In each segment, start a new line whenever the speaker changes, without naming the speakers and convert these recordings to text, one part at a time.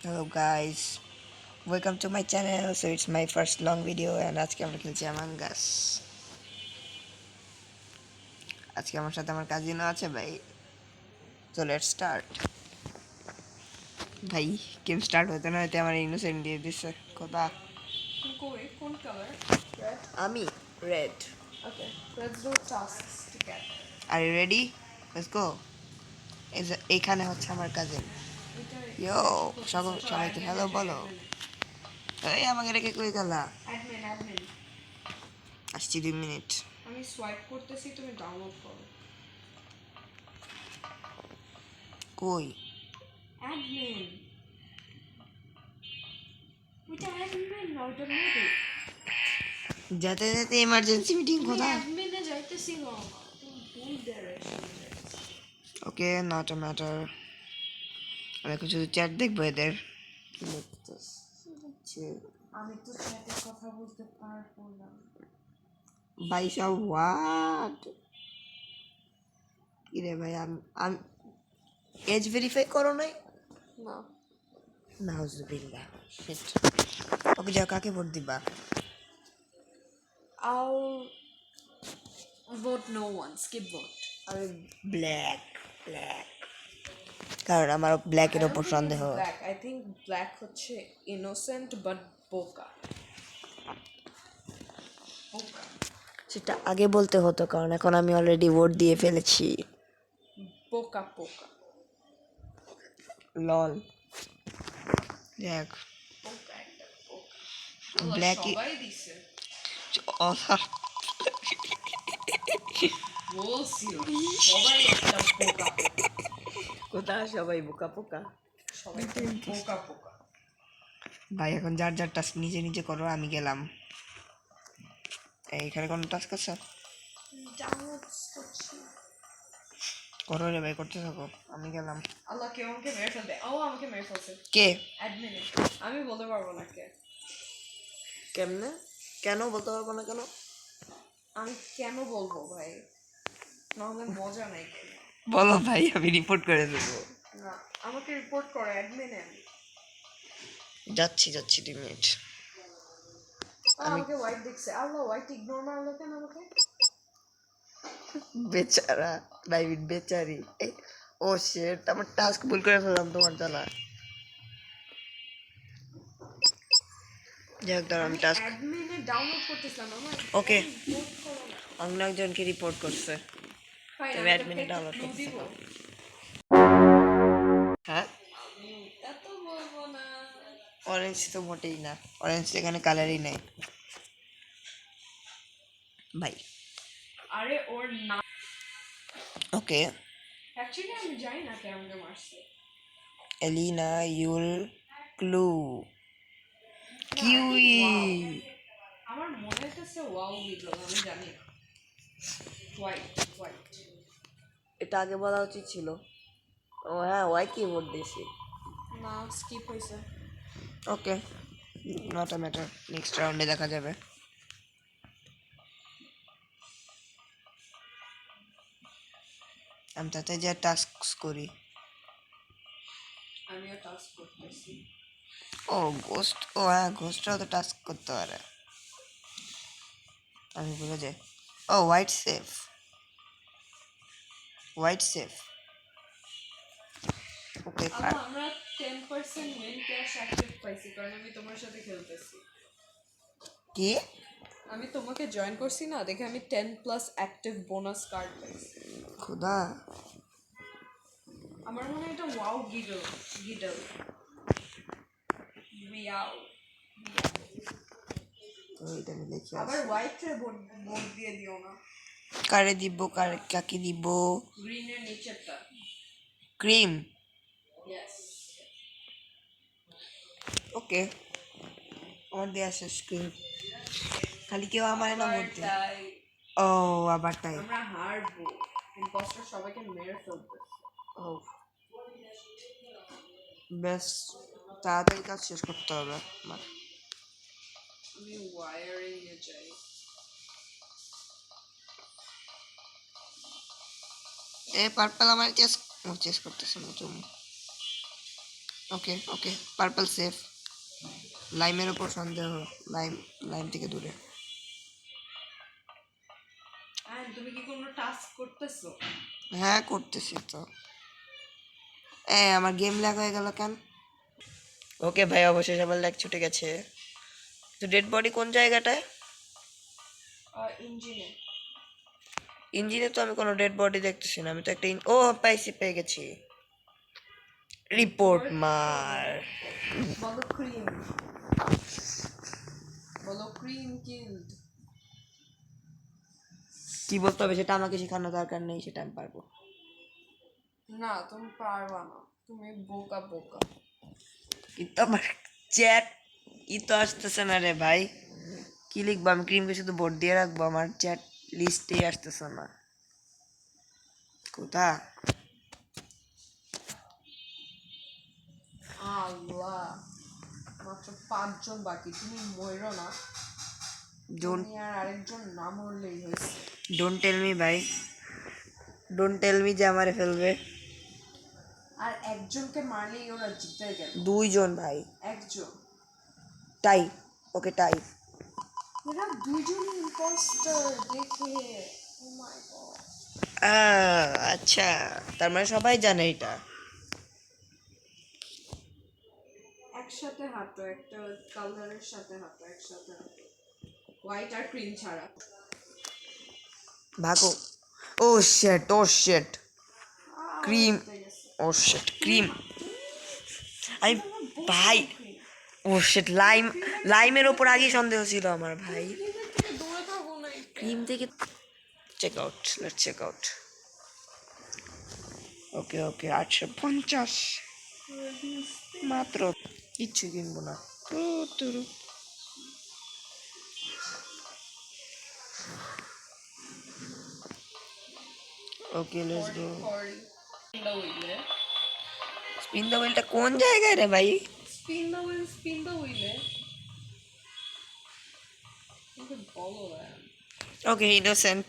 Hello guys, welcome to my channel. So it's my first long video and আজকে আমরা খেলছি Among Us। আজকে আমার সাথে আমার কাজিনও আছে ভাই। So let's start। ভাই গেম স্টার্ট হতে না হতে আমার ইনোসেন্ট দিয়ে দিছে কথা।
কোন color? Red?
আমি red.
Okay, let's do tasks together.
Are you ready? Let's go। এখানে হচ্ছে আমার কাজিন। ইয়ো সবাইকে হ্যালো বলো। এই আমাকে রেখে কই গেলা?
Admin.
আসছি 2 মিনিট।
আমি swipe করতেছি, তুমি ডাউনলোড করো।
কই?
Admin. ওইটা admin না, ওইটা middle.
যেতে যেতে ইমার্জেন্সি মিটিং
তুমি
কোথায়?
admin এ যাইতেছি না, তুমি ভুল direction এ যাইতেছি।
Okay not a matter. আমি এখন শুধু চ্যাট দেখবো এদের কি লিখতেছে।
আমি তো চ্যাটে কথা বলতে পারবো না।
ভাই সব হোয়াট কি রে ভাই আমি এজ ভেরিফাই করো নাই?
না,
নাউজুবিল্লাহ শিট। ওকে যাও, কাকে ভোট দিবা?
I'll vote no one, skip vote.
আমি ব্ল্যাক কারণ আমার ব্ল্যাকের ওপর সন্দেহ।
Black. I think black হচ্ছে innocent but বোকা।
সেটা আগে বলতে হতো, কারণ এখন আমি অলরেডি ভোট দিয়ে ফেলেছি।
বোকা
লল দেখ ব্ল্যাক
সবাই দিছে, বলছি সবাই একটা বোকা।
কোথায় সবাই বোকা পোকা?
সবাই বোকা
ভাই এখন যার যার টাস্ক নিজে নিজে করো, আমি গেলাম। এইখানে কোনো টাস্ক আছে? করো রে ভাই, করতে থাকো, আমি গেলাম।
আল্লাহ, কেউ আমাকে মেরে ফেলবে। ও আমাকে মেরে ফেলছে
কে?
অ্যাডমিনে। আমি বলতে পারবো না কে।
কেমনে? কেন বলতে পারবো না কেন?
আমি কেন বলবো ভাই, নাহলে মজা নাই।
বলো ভাই, আমি রিপোর্ট করে দেবো।
না, আমাকে রিপোর্ট করে অ্যাডমিনে।
যাচ্ছি 2 মিনিট।
আমাকে হোয়াইট দেখছে। আল্লাহ, হোয়াইট ইগনোর মারলো কেন আমাকে?
বেচারা ডাইভিড বেচারি। ও শিট, আমার টাস্ক ভুল করে ফেললাম তোমার জ্বালা। যাই হোক, আমি টাস্ক
অ্যাডমিনে ডাউনলোড করতেছিলাম। আমার
ওকে
রিপোর্ট করো না।
অন্য একজনকে রিপোর্ট করছে। তুমি অ্যাডমিনে ডাউনলোড করতে পারো। হ্যাঁ,
তা তো বলবো না।
অরেঞ্জ তো মোটেই না, অরেঞ্জ এখানে কালারই নেই ভাই।
আরে ওর নাম
ওকে
অ্যাকচুয়ালি আমি জানি না কে আমাকে মারছে।
এলিনা ইউল ক্লু কিউই।
আমার মনে হচ্ছে ওয়াও ভিডিও, আমি জানি না। হোয়াইট
এটা আগে বলা উচিত ছিল। ও হ্যাঁ, ওয়াই কি ভোট দিয়েছি।
না, স্কিপ হয়েছে।
Okay not a matter, next রাউন্ডে দেখা যাবে। আমি তাতে যে টাস্ক করি।
আমিও টাস্ক করতেছি।
ও গোস্ট, ও হ্যাঁ গোস্টরাও তো টাস্ক করতে পারে, আমি ভুলে যাই। ও হোয়াইট সেফ ওকে
আমরা 10% মেন ক্যাশ অ্যাক্টিভ পাইছি, কারণ আমি তোমার সাথে খেলতেছি।
কি?
আমি তোমাকে জয়েন করছি না, দেখে আমি 10+ অ্যাক্টিভ বোনাস কার্ড পাইছি।
খুদা,
আমার মনে হয় এটা ওয়াও গিডল মিয়াও।
তো এটা আমি লিখে
আবার
আসি।
হোয়াইট এর বোর্ড দিয়ে দিও না।
কারে দিব, কাকে দিব?
গ্রিন এর নিচেরটা।
ক্রিম।
ইয়েস।
ওকে, আমার দেয়া শেষ ক্রিম। খালি কেউ আমার না ভোট দেয়। ও আবার তাই।
আমরা হারবো, ইম্পোস্টার সবাইকে মেরে ফেলবে।
ও বেশ, তাড়াতাড়ি কাজ শেষ করতে হবে আমার।
আমি ওয়্যারিং এ যাই।
পার্পল আমার চেস করতেছে না তুমি। ওকে ওকে পার্পল সেফ। লাইমের ওপর সন্দেহ। লাইম লাইম থেকে দূরে।
তুমি কি কোনো টাস্ক করতেছো?
হ্যাঁ করতেছি তো। আমার গেম ল্যাগ হয়ে গেল কেন? ওকে ভাই অবশেষে আমার ল্যাগ ছুটে গেছে। তো ডেড বডি কোন জায়গাটায়?
ইঞ্জিনে।
ইঞ্জিনে তো আমি কোনো ডেড বডি দেখতেছি না। আমি তো একটা ও পাইছি, পেয়ে গেছি। রিপোর্ট মার।
বলো ক্রিম। বলো ক্রিম কিল্ড।
কি বলতে হবে সেটা আমাকে শেখানোর দরকার নেই, সেটা আমি পারবো।
না তুমি পারবা না, তুমি বোকা বোকা।
কিন্তু আমার চ্যাট ই তো আসতেছে না রে ভাই। কি লিখবো আমি? ক্রিমকে শুধু ভোট দিয়ে রাখবো? আমার চ্যাট লিস্টেই আসতেছে না। কোথা?
আল্লাহ, মাত্র 5 জন বাকি, তুমি মরো না।
ডোন্ট
তুমি আর আরেকজন না মরলেই হয়েছে।
ডোন্ট টেল মি ভাই, ডোন্ট টেল মি যে আমারে ফেলবে।
আর একজনকে মারলেই ওরা জিতে গেল।
2 জন ভাই।
একজন।
টাই। ওকে টাই।
এরা 2জন ইম্পোস্টার দেখে। ও মাই গড।
আচ্ছা, তার মানে সবাই জানে এটা।
একসাথে হাঁটো, একটা কালারের সাথে হাঁটো, একসাথে হাঁটো, হোয়াইট আর ক্রিম ছাড়া।
ভাগো। ও শিট, ও শিট। ক্রিম।
জিতে গেছে।
ও শিট ক্রিম। আমি ভাই, ও শিট লাইম। লাইমের ওপর আগেই সন্দেহ ছিল আমার ভাই।
ক্রিমের থেকে দূরে থাকো না একটু।
ক্রিম থেকে check out, let's check out. Okay okay 850 মাত্র। কিচ্ছু কিনবো না। তুরু। Okay let's go. Spin the হুইলটা কোন জায়গায় রে ভাই?
Spin the wheel, spin the হুইলে। ওকে বলো ভাই।
ওকে ইনোসেন্ট।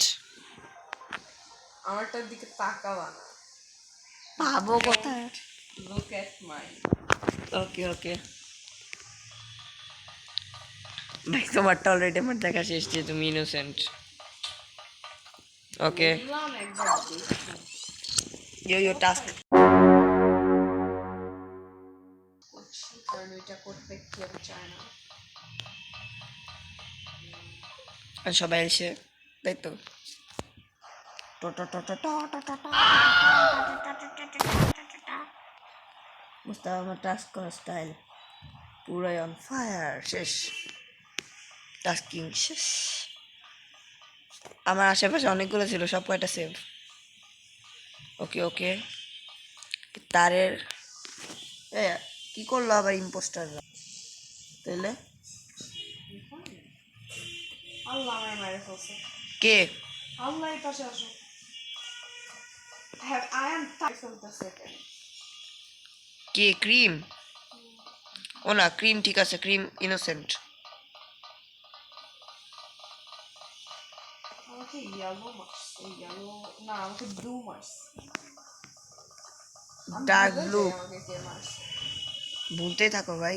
আমারটার দিকে তাকাবা না।
পাবো কোথায়?
লুক এট মাই।
ওকে ওকে ভাই, তোমারটা অলরেডি আমার দেখা শেষ যে তুমি ইনোসেন্ট। ওকে
বললাম একবার দেখো।
ইয়ো টাস্ক।
করছি কারণ এটা করতে কেউ চায় না।
সবাই এসে তাই তো। বুঝতে আমার টাস্ক করা স্টাইল পুরাই অন ফায়ার। শেষ, টাস্কিং শেষ। আমার আশেপাশে অনেকগুলো ছিল, সব কয়টা সেভ। ওকে ওকে তারের এ কি করলো আবার ইম্পোস্টাররা তাইলে?
আল্লাহ আমার মেরে ফেলছে।
কে?
আল্লাহ এই পাশে আসো। হ্যাঁ আই এম টাই ফেলতেছে।
কে? ক্রিম? ও না, ক্রিম ঠিক আছে, ক্রিম ইনোসেন্ট।
আমাকে ইয়েলো মারছে, ইয়েলো না আমাকে ব্লু মারছে।
Dark blue.
আমাকে কে মারছে?
ভুলতেই থাকো ভাই,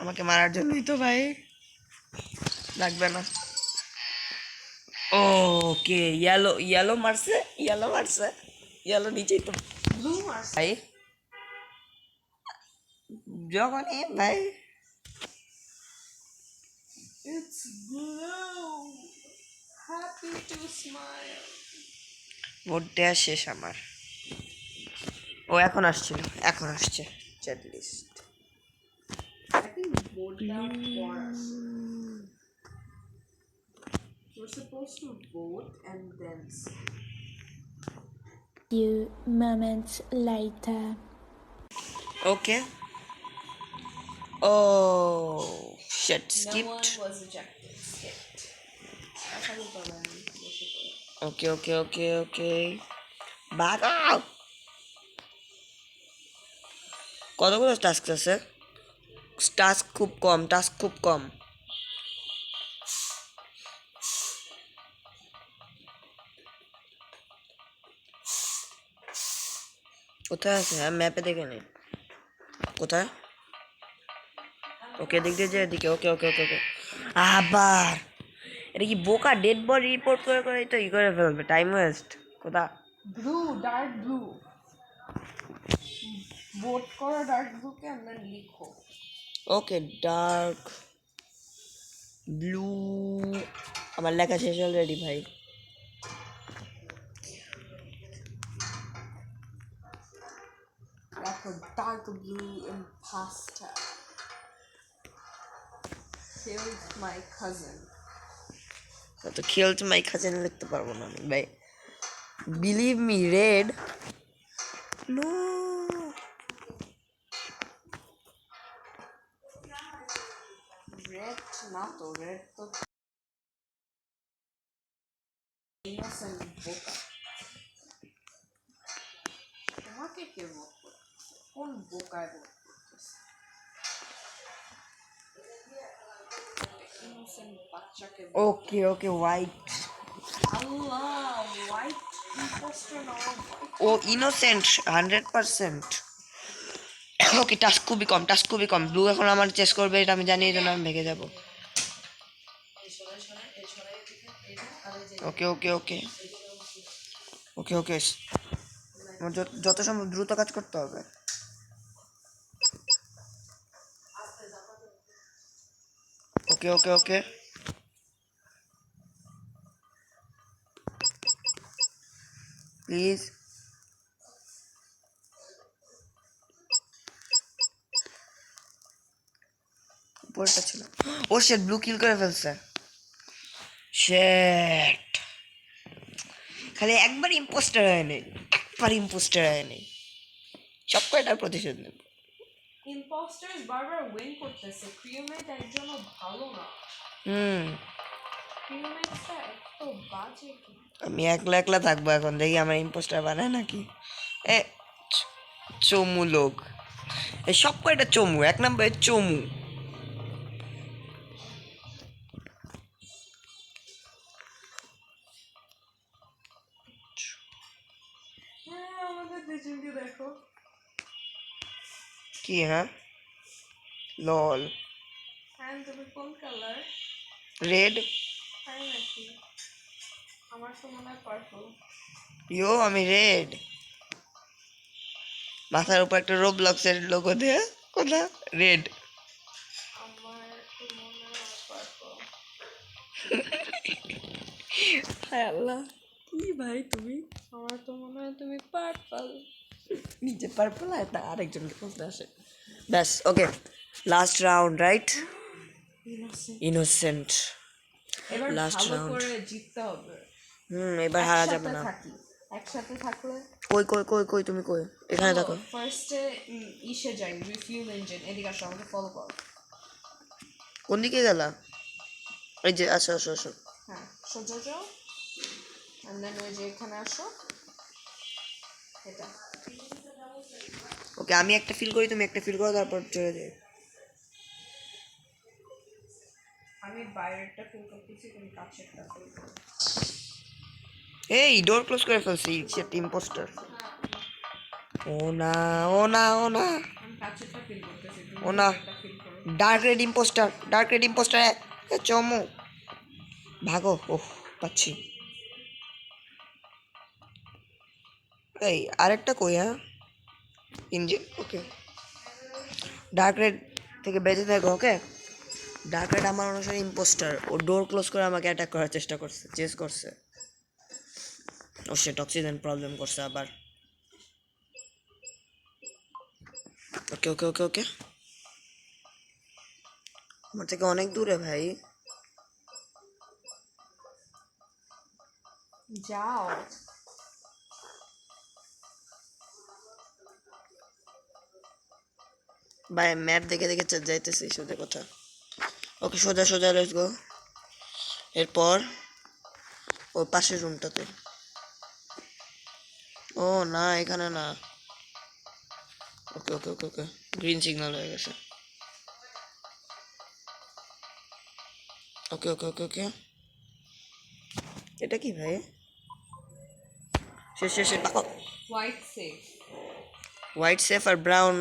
আমাকে মারার জন্যই তো ভাই। লাগবে না। ওকে ইয়েলো, ইয়েলো মারছে, ইয়েলো মারছে, ইয়েলো নিচেই তো
ব্লু মারছে।
ভাই। যখন ভাই
It's blue. Happy to smile.
Vote দেওয়া শেষ আমার। ও এখন আসছিল, এখন আসছে chat list.
I think vote down for us. We're supposed to vote and then say.
Few moments later.
Okay ও shit
No one
skipped.
was ejected. Skipped. That's how we go around.
Okay okay okay okay বাগাও। কতগুলো task আছে? Task খুব কম, task খুব কম। কোথায় আছে? হ্যাঁ ম্যাপে দেখে নিই। কোথায়? ওকে দিক দিয়ে যে এদিকে। ওকে ওকে ওকে ওকে আবার এটা কি বোকা ডেড বডি রিপোর্ট করে করে তো ই করে ফেলবে, টাইম ওয়েস্ট। কোথা?
ব্লু, ডার্ক ব্লু, ভোট করো ডার্ক ব্লুকে and then লিখো।
ওকে ডার্ক ব্লু, আমার লেখা শেষ অলরেডি ভাই।
দেখো dark blue imposter killed my cousin.
তো খেলতে মাই খাজেন লিখতে পারবো না আমি ভাই, believe me. Red no,
red না তো, রেড তো ইনোসেন্ট বোকা। তোমাকে কে ভোট করতেছে? কোন বোকায় ভোট করতেছে? ইনোসেন্ট বাচ্চাকে
ওকে ওকে হোয়াইট।
আল্লাহ, হোয়াইট ইম্পোস্টার না
ও ইনোসেন্ট 100%। ওকে টাস্ক খুবই কম, টাস্ক খুবই কম। ব্লু এখন আমার চেস করবে এটা আমি জানি, এই জন্য আমি ভেগে যাব। ওকে ওকে ওকে ওকে ওকে আমার যত সম্ভব দ্রুত কাজ করতে হবে। ওকে ওকে ওকে প্লিজ। উপরটা ছিল। ও শেট, ব্লু কিল করে ফেলছে। শেট, খালি একবার ইম্পোস্টার হয় নেই, একবার ইম্পোস্টার হয় নেই, সব কয়টার প্রতিশোধ নেব।
ইম্পোস্টার্স বারবার উইন করতেছে, ক্রিউমেট একজনও ভালো না। ক্রিউমেটটা এত বাজে কি!
আমি একলা একলা থাকবো এখন, দেখি আমার ইম্পোস্টার বানায় নাকি। এ চমু লোক, এই সব কয়টা চমু, এক নম্বরে চমু।
হ্যাঁ, আমাদের দুজনকে দেখো।
কি হ্যাঁ? লল।
হ্যাঁ, তুমি কোন কালার?
রেড।
তাই নাকি? আমার তো মনে হয় পার্পল।
ইয়ো আমি রেড, মাথার উপর একটা রোবলক্সের লোগো দেয়া। কোথা? রেড।
আমার তো মনে হয় পার্পল।
হায় আল্লাহ, কি ভাই তুমি?
আমার তো মনে হয় তুমি পার্পল।
নিজে পার্পল আর তা আরেকজনকে খুঁজতে আসে। ব্যাস ওকে, লাস্ট রাউন্ড রাইট? ইনোসেন্ট।
এবার
Last
ভালো
round.
করে জিততে হবে।
এবার হারা যাবে না।
থাকি, একসাথে থাকলে।
কই কই কই কই তুমি কই? এখানে থাকো।
ফার্স্টে ইসে যাই, রিফিউল ইঞ্জিন। এদিকে আসো, আমাকে ফলো করো।
কোন দিকে গেলা? এই যে আসো আসো আসো।
হ্যাঁ, সোজা যাও, and then ওই যে এখানে আসো, এটা।
ওকে আমি একটা ফিল করি, তুমি একটা ফিল করো, তারপর চলে যাই।
আমি বাইরেরটা ফিল করতেছি, তুমি কাছেরটা ফিল করো।
এই ডোর ক্লোজ করে ফেলছি, সেট ইম্পোস্টার। ও না ও না ও না
আমি কাছেরটা ফিল করতেছি, তুমি
ও না,
এটা ফিল করো।
Dark red impostor, dark red impostor. চমু ভাগো। ওহ পাচ্ছি। এই আরেকটা কই? হ্যাঁ ইঞ্জিন। ওকে ডার্ক রেড থেকে বেঁচে থাকো। ওকে ডার্ক রেড আমার অনুসারে ইম্পোস্টার, ও ডোর ক্লোজ করে আমাকে অ্যাটাক করার চেষ্টা করছে, চেস করছে। ও সে অক্সিজেন প্রবলেম করছে আবার। ওকে ওকে ওকে ওকে আমার থেকে অনেক দূরে ভাই।
যাও।
ভাই ম্যাপ দেখে দেখে যাইতেছি সোজা কথা। ওকে সোজা সোজা লেটস গো। এরপর ওই পাশের রুমটাতে। ও না এখানে না। Okay okay okay okay green signal হয়ে গেছে। ওকে ওকে ওকে ওকে এটা কি ভাই? শেষ শেষ
হোয়াইট সেফ।
হোয়াইট সেফ আর ব্রাউন,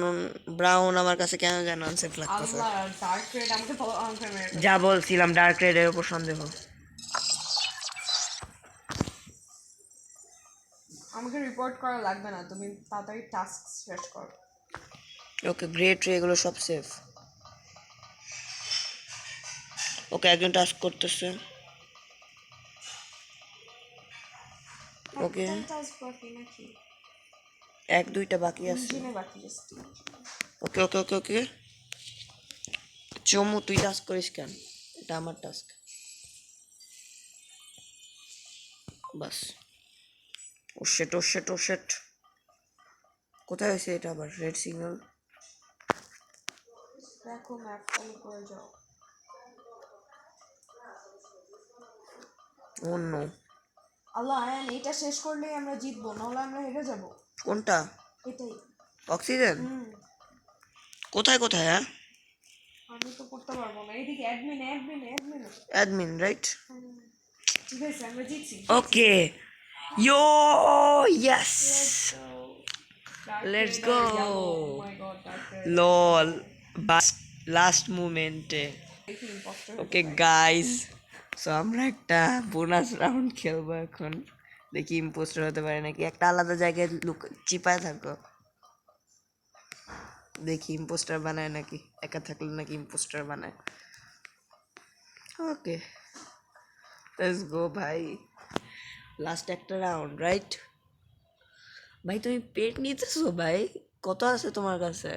ব্রাউন আমার কাছে কেন যেন আনসেফ লাগতেছে।
আল্লাহ, ডার্ক রেড আমাকে ফলো আমাকে মেরে ফেলবে।
যা বলছিলাম ডার্ক রেডের উপর সন্দেহ।
আমাকে রিপোর্ট করা লাগবে না, তুমি তাড়াতাড়ি টাস্ক শেষ করো।
ওকে গ্রে ট্রে এগুলো সব সেফ। ওকে একজন টাস্ক করতেছে। ওকে
টাস্ক বাকি নাকি?
এক দুইটা বাকি আছে।
ইঞ্জিনে বাকি জাস্ট।
ওকে ওকে ওকে ওকে চমু তুই টাস্ক করিস কেন? এটা আমার টাস্ক। বাস। ও শেট ও শেট ও শেট। কোথায় হয়েছে এটা আবার রেড সিগন্যাল?
দেখো ম্যাপ ফলো করে যাও।
ও নো।
আল্লাহ আয়ান, এটা শেষ করলেই আমরা জিতবো, নাহলে আমরা হেরে যাবো।
কোনটা?
এটাই।
অক্সিজেন? কোথায় কোথায়? হ্যাঁ
আমি তো করতে পারবো না। এদিকে admin admin admin.
Admin right.
ঠিক আছে, আমরা জিতছি।
ওকে ইয়ো ইয়েস লেটস গো। লল বাস লাস্ট মোমেন্টে। ওকে গাইস, সো আমরা একটা বোনাস রাউন্ড খেলবো এখন। দেখি ইম্পোস্টার হতে পারে নাকি। একটা আলাদা জায়গায় চিপায় থাকো, দেখি ইম্পোস্টার বানায় নাকি। একা থাকলে নাকি ইম্পোস্টার বানায়। ওকে লেটস গো ভাই, লাস্ট একটা রাউন্ড রাইট। ভাই তুমি পেট নিতেছো ভাই? কত আছে তোমার কাছে?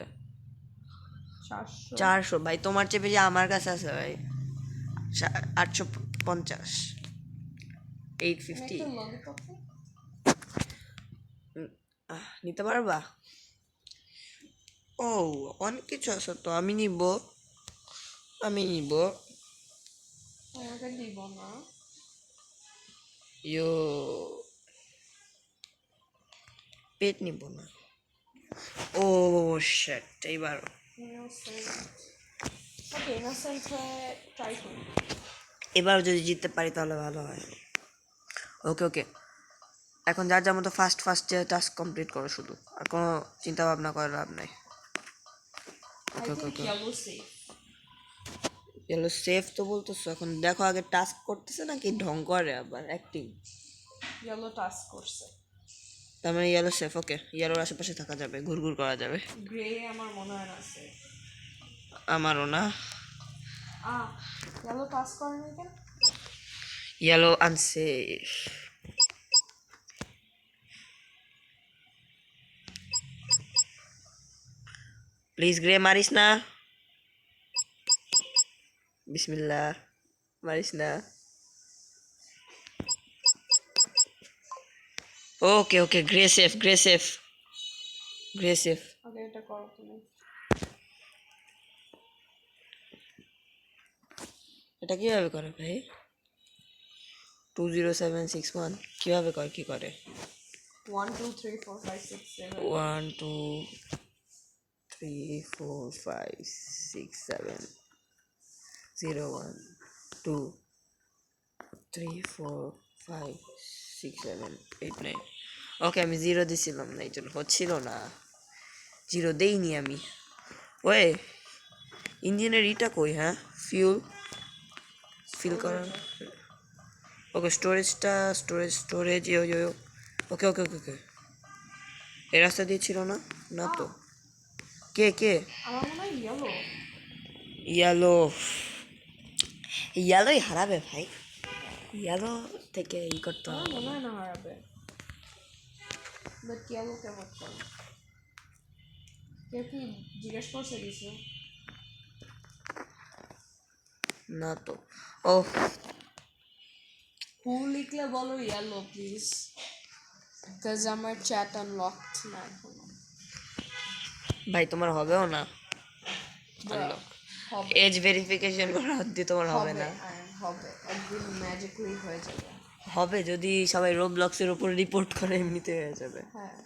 400।
400 ভাই, তোমার চেয়ে বেশি আমার কাছে আছে ভাই। 850, 850 নিতে পারবা? ও অনেক কিছু আছে তো, আমি নিব।
আমাকে দিব না।
ইয়ো পেট নিব না। ও শিট, এইবার
ওকে, ইনোসেন্ট হয়ে ট্রাই করি।
এবার যদি জিততে পারি তাহলে ভালো হয়। ওকে ওকে এখন যার যার মতো ফার্স্ট ফার্স্ট টাস্ক কমপ্লিট করো শুধু, আর কোনো চিন্তা ভাবনা করে লাভ নাই। ওকে ওকে ওকে চলো সেফ তো বলতেছো, এখন দেখো আগে টাস্ক করতেছে নাকি ঢং করে আবার অ্যাক্টিং।
ইয়েলো টাস্ক করছে।
তার মানে ইয়েলো সেফ। ওকে ইয়েলোর আশেপাশে থাকা যাবে, ঘুরঘুর করা যাবে।
গ্রে আমার মনে হয় না আছে।
আমারও না।
ইয়েলো টাস্ক করেনি কেন?
Yellow unsafe. প্লিজ গ্রে মারিস না, বিসমিল্লাহ, মারিস না। Okay okay grey safe grey safe grey safe.
Okay, এটা করো তুমি।
এটা কিভাবে করে ভাই? 20761 কিভাবে করে, কি করে?
1 2 3 4 5 6 7
1 2 3 4 5 6 7 0 1 2 3 4 5 6 7 8 9। ওকে আমি 0 দিছিলাম না, এই জন্য হচ্ছিল না। 0 দেইনি আমি। ওয়ে ইঞ্জিনের ইটা কই? হ্যাঁ ফিল করা। ওকে স্টোরেজ ইয়ো ইয়ো। ওকে ওকে ওকে ওকে এই রাস্তা দিয়ে ছিল না? না তো। কে কে?
আমার মনে হয় ইয়েলো।
ইয়ালো, ইয়ালোই হারাবে ভাই। ইয়ালো থেকে ই করতে
আমার
হবে।
মনে হয় না হারাবে, বাট ইয়েলো কেমন করে? কেউ কি জিজ্ঞেস করছে কিছু?
না তো। ও
ভুল লিখলে বলো ইয়েলো প্লিজ, বিকজ আমার চ্যাট আনলকড না এখনো।
ভাই তোমার হবেও না
Bruh, হবে
এজ ভেরিফিকেশন করা অবধি তোমার হবে না।
হবে একদিন ম্যাজিকলি হয়ে যাবে।
হবে যদি সবাই রোবলক্সের উপর রিপোর্ট করে, এমনিতে হয়ে যাবে।
হ্যাঁ,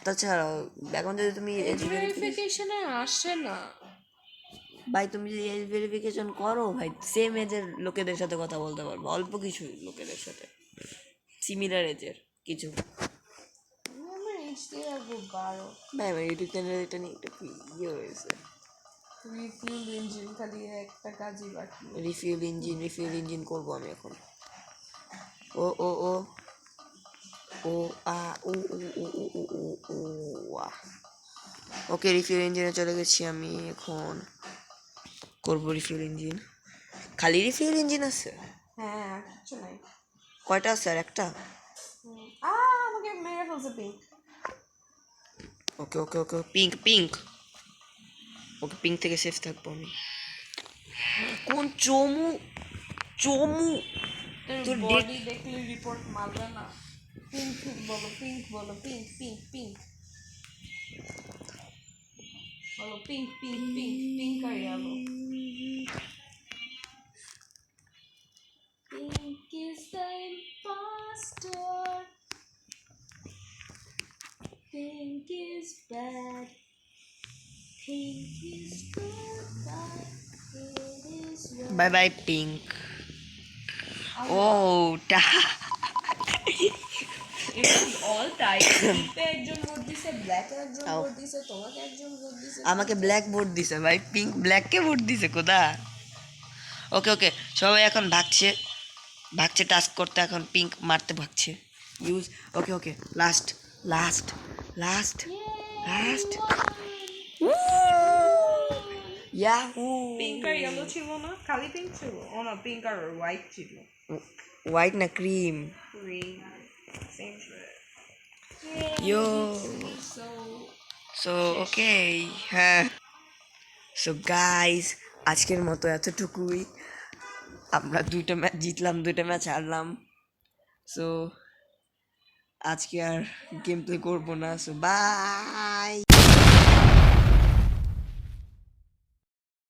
তাছাড়াও এখন যদি তুমি এজ
ভেরিফিকেশনে আসে না।
ভাই তুমি যদি এজ ভেরিফিকেশন করো ভাই, সেম এজের লোকেদের সাথে কথা বলতে পারবো, অল্প কিছু লোকেদের সাথে সিমিলার এজের কিছু।
আমি আমার এইচ দিয়ে 12
ভাই আমার ইউটিউব চ্যানেলে এটা নিয়ে একটা ইয়ে হয়েছে,
রিফিউল ইঞ্জিন খালি একটা কাজই বাকি।
রিফিউল ইঞ্জিন করবো আমি এখন। ও ও ও ও আ ও ও ও ও ও ও ও আ। ওকে রিফিউল ইঞ্জিনে চলে গেছি আমি এখন, করবো রিফিউল ইঞ্জিন। খালি রিফিউল ইঞ্জিন আছে?
হ্যাঁ আর কিচ্ছু নাই।
কয়টা আছে? আর একটা?
আমাকে মেরে ফেলছে pink.
Okay okay okay pink pink, okay pink থেকে সেফ থাকবো আমি। কোন চমু চমু
তোর
তোর
বডি দেখলে রিপোর্ট মারবে না? পিঙ্ক বলো, পিঙ্ক বলো, পিঙ্ক পিঙ্ক পিঙ্ক বলো, পিঙ্ক পিঙ্ক পিঙ্ক পিঙ্ক আর yellow. Pink is the imposter. Pink is bad. Pink is good, but it is red.
Bye bye pink. ও টা
এটা কি অল টাইপ? পিঙ্কে একজন ভোট দিছে, ব্ল্যাকে একজন ভোট দিছে, তোমাকে একজন ভোট দিছে।
আমাকে ব্ল্যাক ভোট দিছে ভাই, পিঙ্ক ব্ল্যাককে ভোট দিছে কোথা? ওকে ওকে সবাই এখন ভাগছে, ভাগছে টাস্ক করতে, এখন পিঙ্ক মারতে ভাগছে ইউজ। Okay okay last last last last yahoo.
Pink আর ইয়েলো ছিল না, খালি পিঙ্ক ছিল? ও না, পিঙ্ক আর হোয়াইট ছিল।
হোয়াইট না cream?
Green. Same shit.
Yo.
So
so okay হ্যাঁ, সো গাইস আজকের মতো এতটুকুই। আমরা 2টা ম্যাচ জিতলাম, 2টা ম্যাচ হারলাম। সো আজকে আর গেম প্লে করবো না। So by.